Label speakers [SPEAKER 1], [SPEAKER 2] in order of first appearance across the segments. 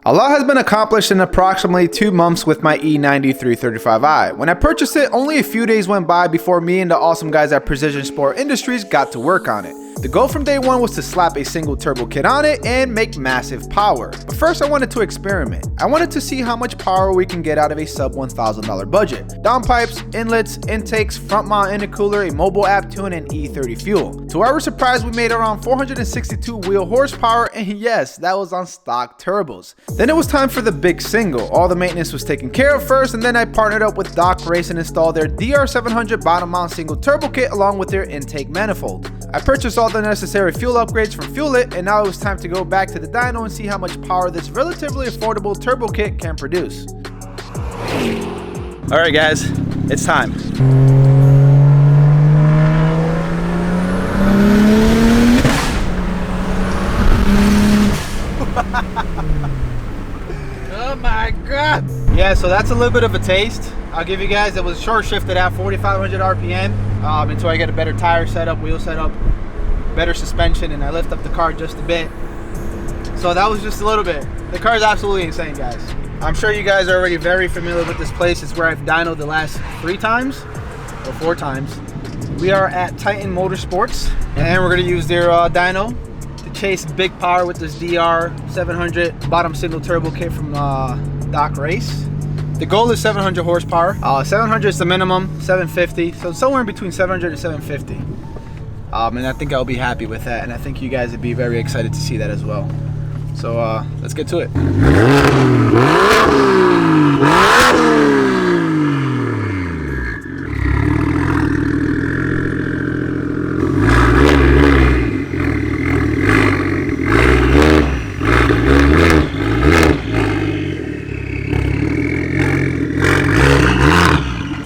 [SPEAKER 1] A lot has been accomplished in approximately 2 months with my E90 335i. When I purchased it, only a few days went by before me and the awesome guys at Precision Sport Industries got to work on it. The goal from day one was to slap a single turbo kit on it and make massive power. But first I wanted to experiment. I wanted to see how much power we can get out of a sub $1,000 budget. Downpipes, inlets, intakes, front mount intercooler, a mobile app tune, and E30 fuel. To our surprise, we made around 462 wheel horsepower, and yes, that was on stock turbos. Then it was time for the big single. All the maintenance was taken care of first, and then I partnered up with Doc Race and installed their DR700 bottom mount single turbo kit along with their intake manifold. I purchased all the necessary fuel upgrades from Fuel It, and now it was time to go back to the dyno and see how much power this relatively affordable turbo kit can produce.
[SPEAKER 2] All right guys, it's time.
[SPEAKER 1] Oh my god! Yeah, so that's a little bit of a taste. I'll give you guys, it was short shifted at 4,500 RPM until I get a better tire setup, wheel setup, better suspension, and I lift up the car just a bit. So that was just a little bit. The car is absolutely insane, guys. I'm sure you guys are already very familiar with this place. It's where I've dynoed the last 3 times or 4 times. We are at Titan Motorsports, and we're gonna use their dyno to chase big power with this DR700 bottom single turbo kit from Doc Race. The goal is 700 horsepower. 700 is the minimum, 750. So somewhere in between 700 and 750. And I think I'll be happy with that. And I think you guys would be very excited to see that as well. So let's get to it.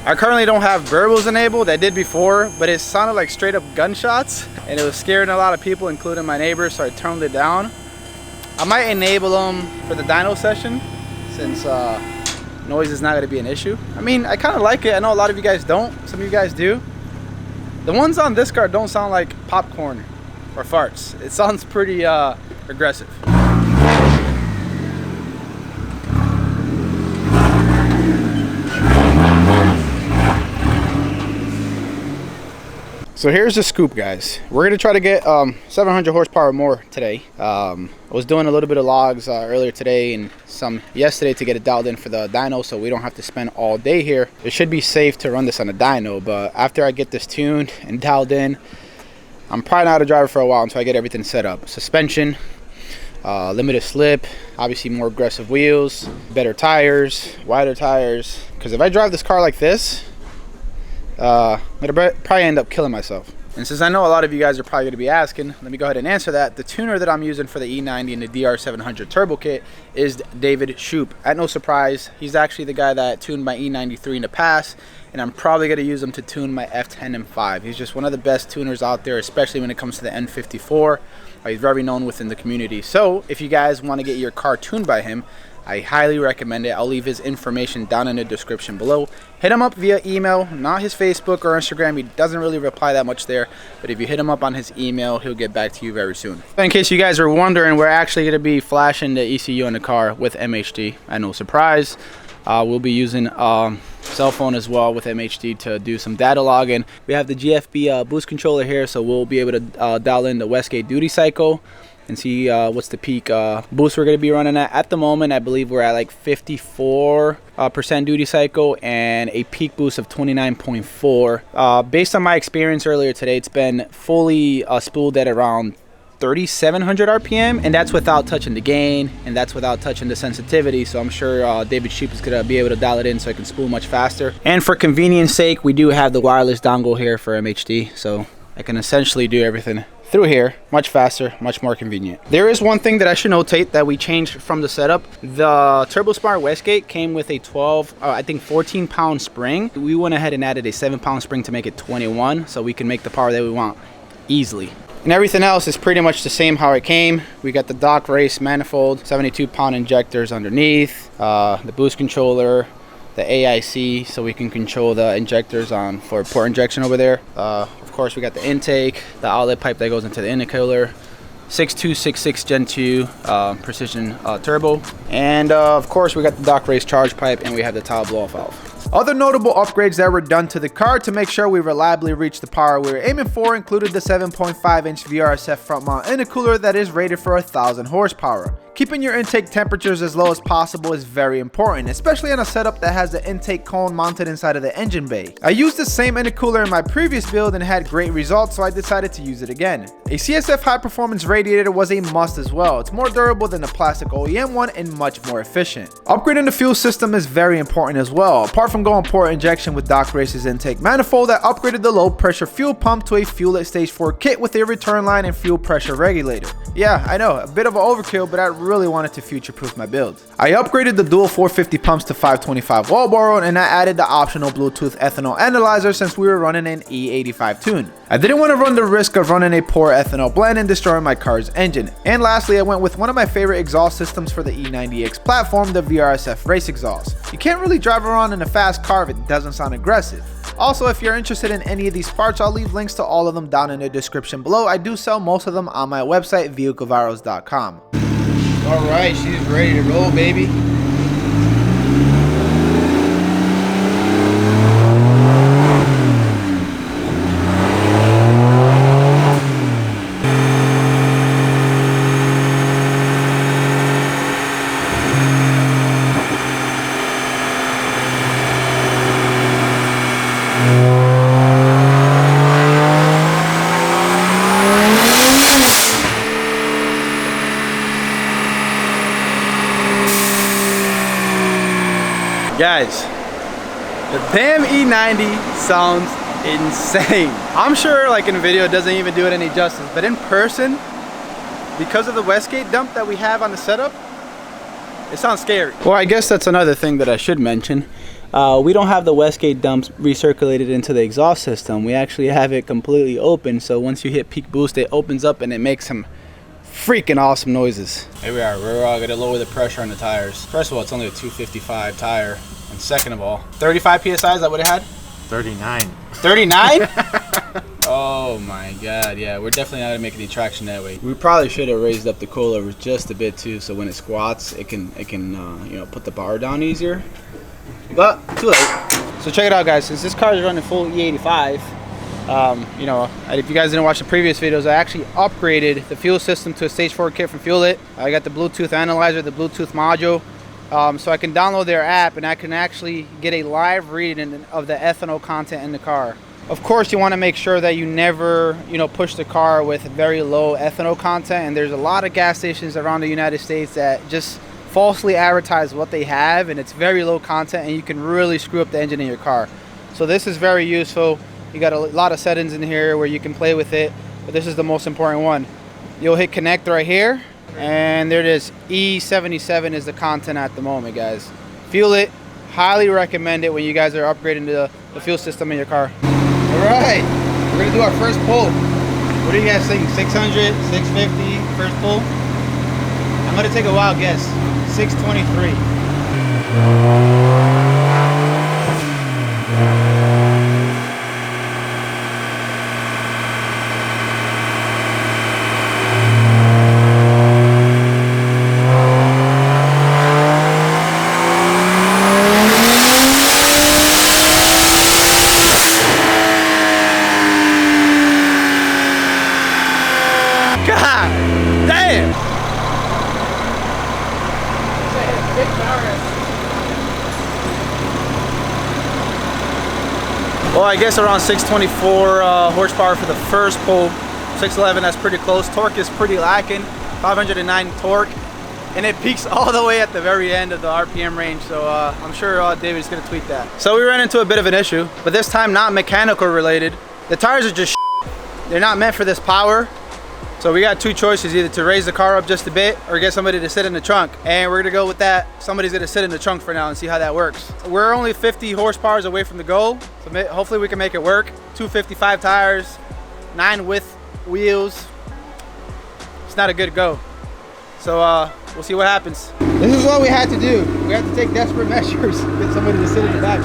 [SPEAKER 1] I currently don't have verbals enabled. I did before, but it sounded like straight up gunshots and it was scaring a lot of people, including my neighbors, so I turned it down. I might enable them for the dyno session since noise is not going to be an issue. I mean, I kind of like it. I know a lot of you guys don't. Some of you guys do. The ones on this car don't sound like popcorn or farts. It sounds pretty aggressive. So here's the scoop, guys. We're gonna try to get 700 horsepower more today. I was doing a little bit of logs earlier today and some yesterday to get it dialed in for the dyno, so we don't have to spend all day here. It should be safe to run this on a dyno, but after I get this tuned and dialed in, I'm probably not a driver for a while until I get everything set up. Suspension, limited slip, obviously more aggressive wheels, better tires, wider tires. Because if I drive this car like this, I'm gonna probably end up killing myself. And since I know a lot of you guys are probably gonna be asking, let me go ahead and answer that. The tuner that I'm using for the E90 and the DR700 turbo kit is David Shoup. At no surprise, he's actually the guy that tuned my E93 in the past, and I'm probably gonna use him to tune my F10 and 5. He's just one of the best tuners out there, especially when it comes to the N54. He's very known within the community. So if you guys want to get your car tuned by him, I highly recommend it. I'll leave his information down in the description below. Hit him up via email, not his Facebook or Instagram. He doesn't really reply that much there, but if you hit him up on his email, he'll get back to you very soon. In case you guys are wondering, we're actually going to be flashing the ECU in the car with MHD. At no surprise. We'll be using cell phone as well with MHD to do some data logging. We have the GFB boost controller here, so we'll be able to dial in the Westgate duty cycle and see what's the peak boost we're going to be running at. At the moment, I believe we're at like 54% duty cycle and a peak boost of 29.4. Based on my experience earlier today, it's been fully spooled at around 3,700 RPM, and that's without touching the gain, and that's without touching the sensitivity. So I'm sure David Shoup is going to be able to dial it in so I can spool much faster. And for convenience sake, we do have the wireless dongle here for MHD, so I can essentially do everything through here much faster, much more convenient. There is one thing that I should notate that we changed from the setup. The TurboSmart Westgate came with a 14 pound spring. We went ahead and added a 7 pound spring to make it 21, so we can make the power that we want easily. And everything else is pretty much the same how it came. We got the Doc Race manifold, 72 pound injectors underneath, the boost controller, the AIC, so we can control the injectors on for port injection over there. Of course, we got the intake, the outlet pipe that goes into the intercooler, 6266 Gen 2 precision turbo. And of course, we got the Doc Race charge pipe, and we have the tile blow-off valve. Other notable upgrades that were done to the car to make sure we reliably reach the power we were aiming for included the 7.5-inch Vrsf front mount intercooler that is rated for 1,000 horsepower. Keeping your intake temperatures as low as possible is very important, especially on a setup that has the intake cone mounted inside of the engine bay. I used the same intercooler in my previous build and had great results, so I decided to use it again. A CSF high performance radiator was a must as well. It's more durable than the plastic OEM one and much more efficient. Upgrading the fuel system is very important as well. Apart from going port injection with Doc Race's intake manifold, I upgraded the low pressure fuel pump to a Fuel It Stage 4 kit with a return line and fuel pressure regulator. Yeah, I know, a bit of an overkill, but I really wanted to future-proof my build. I upgraded the dual 450 pumps to 525 wall bore, and I added the optional Bluetooth ethanol analyzer since we were running an E85 tune. I didn't want to run the risk of running a poor ethanol blend and destroying my car's engine. And lastly, I went with one of my favorite exhaust systems for the E90X platform, the Vrsf race exhaust. You can't really drive around in a fast car if it doesn't sound aggressive. Also, if you're interested in any of these parts, I'll leave links to all of them down in the description below. I do sell most of them on my website, vehiclevirals.com. All right, she's ready to roll, baby. Guys, the damn E90 sounds insane. I'm sure like in video it doesn't even do it any justice, but in person, because of the Westgate dump that we have on the setup, it sounds scary. Well, I guess that's another thing that I should mention. We don't have the Westgate dumps recirculated into the exhaust system. We actually have it completely open, so once you hit peak boost, it opens up and it makes some freaking awesome noises. Here we are, we're gonna lower the pressure on the tires. First of all, it's only a 255 tire. And second of all, 35 PSI, is that what it had?
[SPEAKER 2] 39. 39?
[SPEAKER 1] Oh my God, yeah, we're definitely not gonna make any traction that way. We probably should have raised up the coilover just a bit too, so when it squats, it can you know, put the bar down easier. But too late. So check it out, guys. Since this car is running full E85, you know, if you guys didn't watch the previous videos, I actually upgraded the fuel system to a Stage 4 kit from Fuel It. I got the Bluetooth analyzer, the Bluetooth module, so I can download their app and I can actually get a live reading of the ethanol content in the car. Of course, you want to make sure that you never, you know, push the car with very low ethanol content, and there's a lot of gas stations around the United States that just falsely advertise what they have, and it's very low content, and you can really screw up the engine in your car. So this is very useful. You got a lot of settings in here where you can play with it, but this is the most important one. You'll hit connect right here, and there it is. E77 is the content at the moment, guys. Fuel It. Highly recommend it when you guys are upgrading the fuel system in your car. All right, we're gonna do our first pull. What do you guys think? 600, 650, first pull? I'm gonna take a wild guess. 623. Well, I guess around 624 horsepower for the first pull. 611, that's pretty close. Torque is pretty lacking, 509 torque, and it peaks all the way at the very end of the RPM range. So I'm sure David's gonna tweet that. So we ran into a bit of an issue, but this time not mechanical related. The tires are just they're not meant for this power. So we got two choices, either to raise the car up just a bit or get somebody to sit in the trunk. And we're gonna go with that. Somebody's gonna sit in the trunk for now and see how that works. We're only 50 horsepower away from the goal, so hopefully we can make it work. 255 tires, 9 width wheels. It's not a good go. So we'll see what happens. This is what we had to do. We had to take desperate measures, get somebody to sit in the back.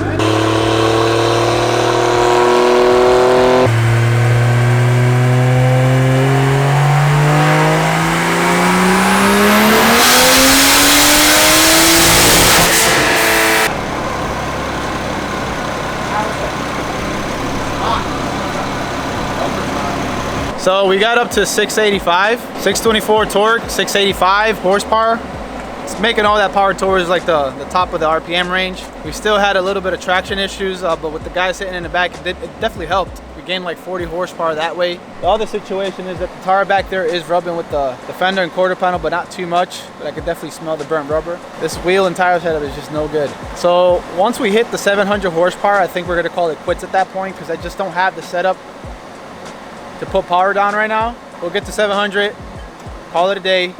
[SPEAKER 1] So we got up to 685, 624 torque, 685 horsepower. It's making all that power towards like the top of the RPM range. We still had a little bit of traction issues, but with the guy sitting in the back, it definitely helped. We gained like 40 horsepower that way. The other situation is that the tire back there is rubbing with the fender and quarter panel, but not too much. But I could definitely smell the burnt rubber. This wheel and tire setup is just no good. So once we hit the 700 horsepower, I think we're gonna call it quits at that point, because I just don't have the setup to put power down right now. We'll get to 700, call it a day.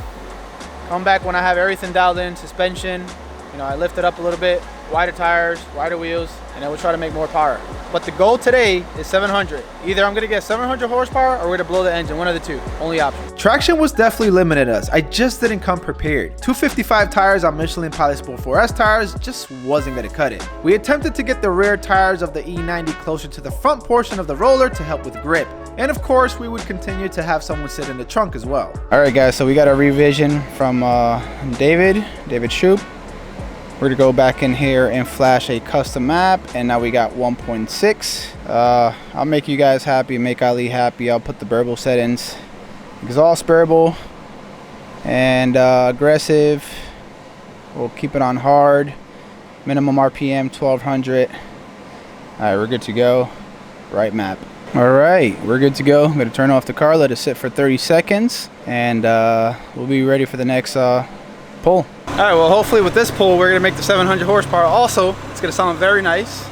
[SPEAKER 1] Come back when I have everything dialed in, suspension, you know, I lift it up a little bit, wider tires, wider wheels, and then we'll try to make more power. But the goal today is 700. Either I'm gonna get 700 horsepower or we're gonna blow the engine, one of the two, only option.
[SPEAKER 3] Traction was definitely limiting us. I just didn't come prepared. 255 tires on Michelin Pilot Sport 4S tires just wasn't gonna cut it. We attempted to get the rear tires of the E90 closer to the front portion of the roller to help with grip. And of course, we would continue to have someone sit in the trunk as well.
[SPEAKER 1] All right, guys, so we got a revision from David Shoup. We're gonna go back in here and flash a custom map, and now we got 1.6. I'll make you guys happy, make Ali happy. I'll put the burble settings, exhaust burble, and aggressive. We'll keep it on hard. Minimum RPM 1200. All right, we're good to go. Right map. All right, we're good to go. I'm gonna turn off the car, let it sit for 30 seconds, and we'll be ready for the next pull. All right, well, hopefully with this pull, we're gonna make the 700 horsepower. Also, it's gonna sound very nice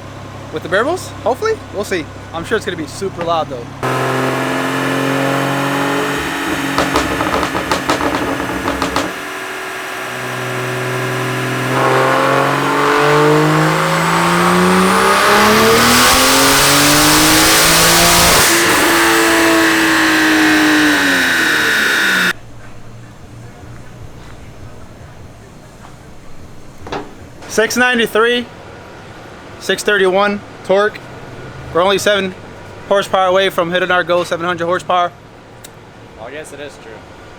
[SPEAKER 1] with the burbles, hopefully. We'll see. I'm sure it's gonna be super loud though. .693, 631 torque. We're only 7 horsepower away from hitting our goal, 700 horsepower.
[SPEAKER 2] Well, I guess it is true.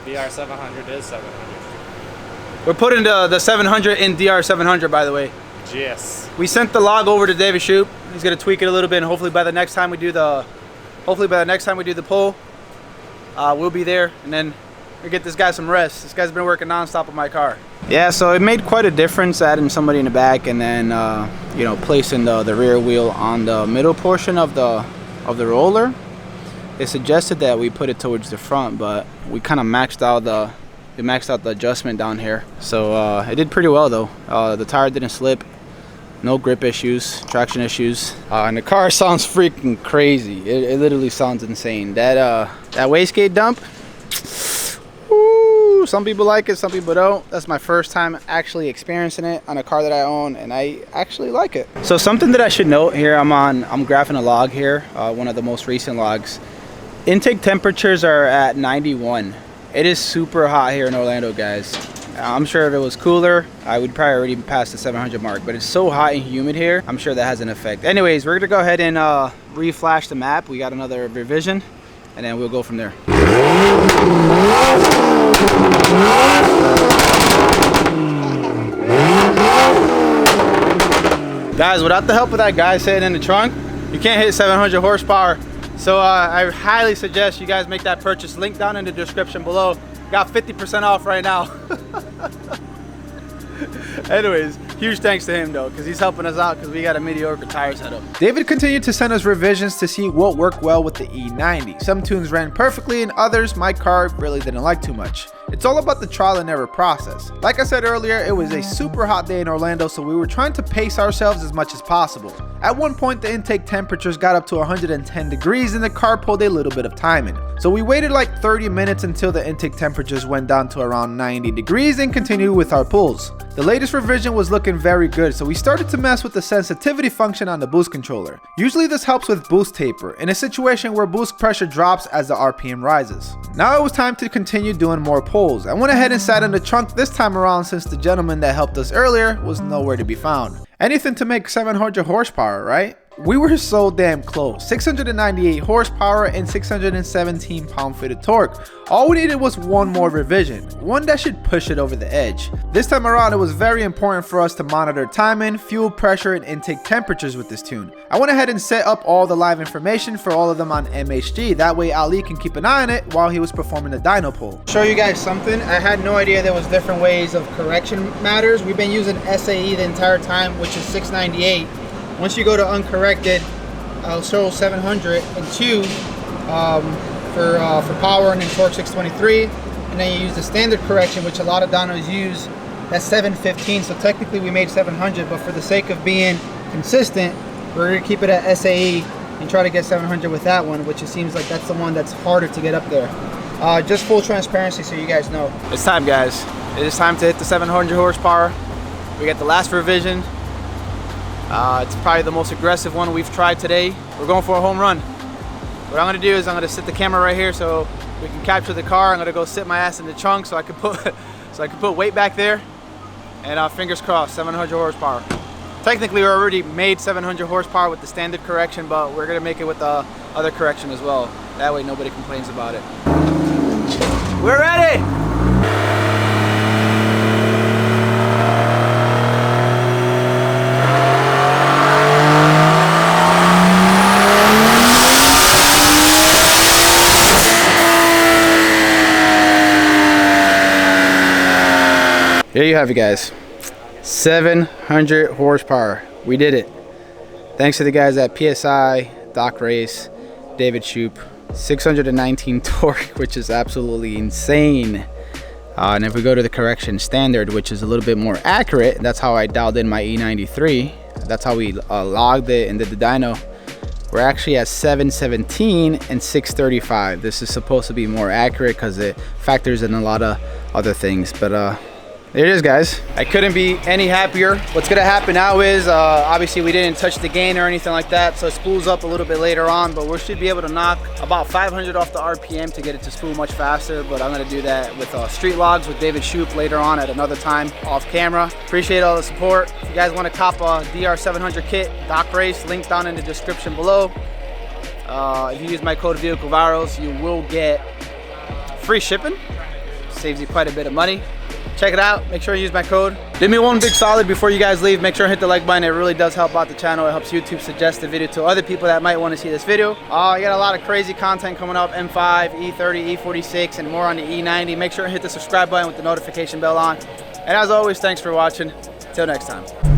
[SPEAKER 2] DR700 is 700.
[SPEAKER 1] We're putting the 700 in DR700, by the way.
[SPEAKER 2] Yes.
[SPEAKER 1] We sent the log over to David Shoup. He's gonna tweak it a little bit, and hopefully by the next time we do the pull, we'll be there, and then we get this guy some rest. This guy's been working nonstop on my car. Yeah, so it made quite a difference adding somebody in the back and then you know, placing the rear wheel on the middle portion of the roller. It suggested that we put it towards the front, but we kind of maxed out the adjustment down here. So it did pretty well though. The tire didn't slip, no grip issues, traction issues, and the car sounds freaking crazy. It literally sounds insane. That wastegate dump. Woo, some people like it, some people don't. That's my first time actually experiencing it on a car that I own, and I actually like it. So something that I should note here, I'm graphing a log here, one of the most recent logs. Intake temperatures are at 91. It is super hot here in Orlando, guys. I'm sure if it was cooler, I would probably already pass the 700 mark, but it's so hot and humid here, I'm sure that has an effect. Anyways, we're gonna go ahead and re-flash the map. We got another revision, and then we'll go from there. Guys, without the help of that guy sitting in the trunk, you can't hit 700 horsepower. So I highly suggest you guys make that purchase. Link down in the description below. Got 50% off right now. Anyways, huge thanks to him though, because he's helping us out because we got a mediocre tire setup.
[SPEAKER 3] David continued to send us revisions to see what worked well with the E90. Some tunes ran perfectly, and others my car really didn't like too much. It's all about the trial and error process. Like I said earlier, it was a super hot day in Orlando, so we were trying to pace ourselves as much as possible. At one point, the intake temperatures got up to 110 degrees and the car pulled a little bit of timing. So we waited like 30 minutes until the intake temperatures went down to around 90 degrees and continued with our pulls. The latest revision was looking very good, so we started to mess with the sensitivity function on the boost controller. Usually this helps with boost taper, in a situation where boost pressure drops as the RPM rises. Now it was time to continue doing more pulls. I went ahead and sat in the trunk this time around since the gentleman that helped us earlier was nowhere to be found. Anything to make 700 horsepower, right? We were so damn close. 698 horsepower and 617 pound-feet of torque. All we needed was one more revision, one that should push it over the edge. This time around, it was very important for us to monitor timing, fuel pressure, and intake temperatures with this tune. I went ahead and set up all the live information for all of them on MHD. That way Ali can keep an eye on it while he was performing the dyno pull.
[SPEAKER 1] Show you guys something. I had no idea there was different ways of correction matters. We've been using SAE the entire time, which is 698. Once you go to uncorrected, I'll show 702 for power, and then torque 623, and then you use the standard correction, which a lot of dynos use. That's 715. So technically we made 700, but for the sake of being consistent, we're gonna keep it at SAE and try to get 700 with that one, which it seems like that's the one that's harder to get up there. Just full transparency so you guys know.
[SPEAKER 3] It's time, guys. It is time to hit the 700 horsepower. We got the last revision. It's probably the most aggressive one we've tried today. We're going for a home run. What I'm gonna do is I'm gonna sit the camera right here so we can capture the car. I'm gonna go sit my ass in the trunk so I can put weight back there, and fingers crossed, 700 horsepower. Technically, we already made 700 horsepower with the standard correction, but we're gonna make it with the other correction as well. That way nobody complains about it. We're ready!
[SPEAKER 1] Here you have it, guys. 700 horsepower. We did it. Thanks to the guys at PSI, Doc Race, David Shoup. 619 torque, which is absolutely insane. And if we go to the correction standard, which is a little bit more accurate, that's how I dialed in my E93. That's how we logged it and did the dyno. We're actually at 717 and 635. This is supposed to be more accurate because it factors in a lot of other things, but there it is, guys. I couldn't be any happier. What's gonna happen now is obviously we didn't touch the gain or anything like that, so it spools up a little bit later on, but we should be able to knock about 500 off the RPM to get it to spool much faster. But I'm gonna do that with street logs with David Shoup later on at another time off camera. Appreciate all the support. If you guys want to cop a DR700 kit, Doc Race, link down in the description below. If you use my code VehicleVirals, you will get free shipping. Saves you quite a bit of money. Check it out. Make sure you use my code. Do me one big solid before you guys leave. Make sure to hit the like button. It really does help out the channel. It helps YouTube suggest the video to other people that might want to see this video. I got a lot of crazy content coming up. M5, E30, E46, and more on the E90. Make sure to hit the subscribe button with the notification bell on. And as always, thanks for watching. Till next time.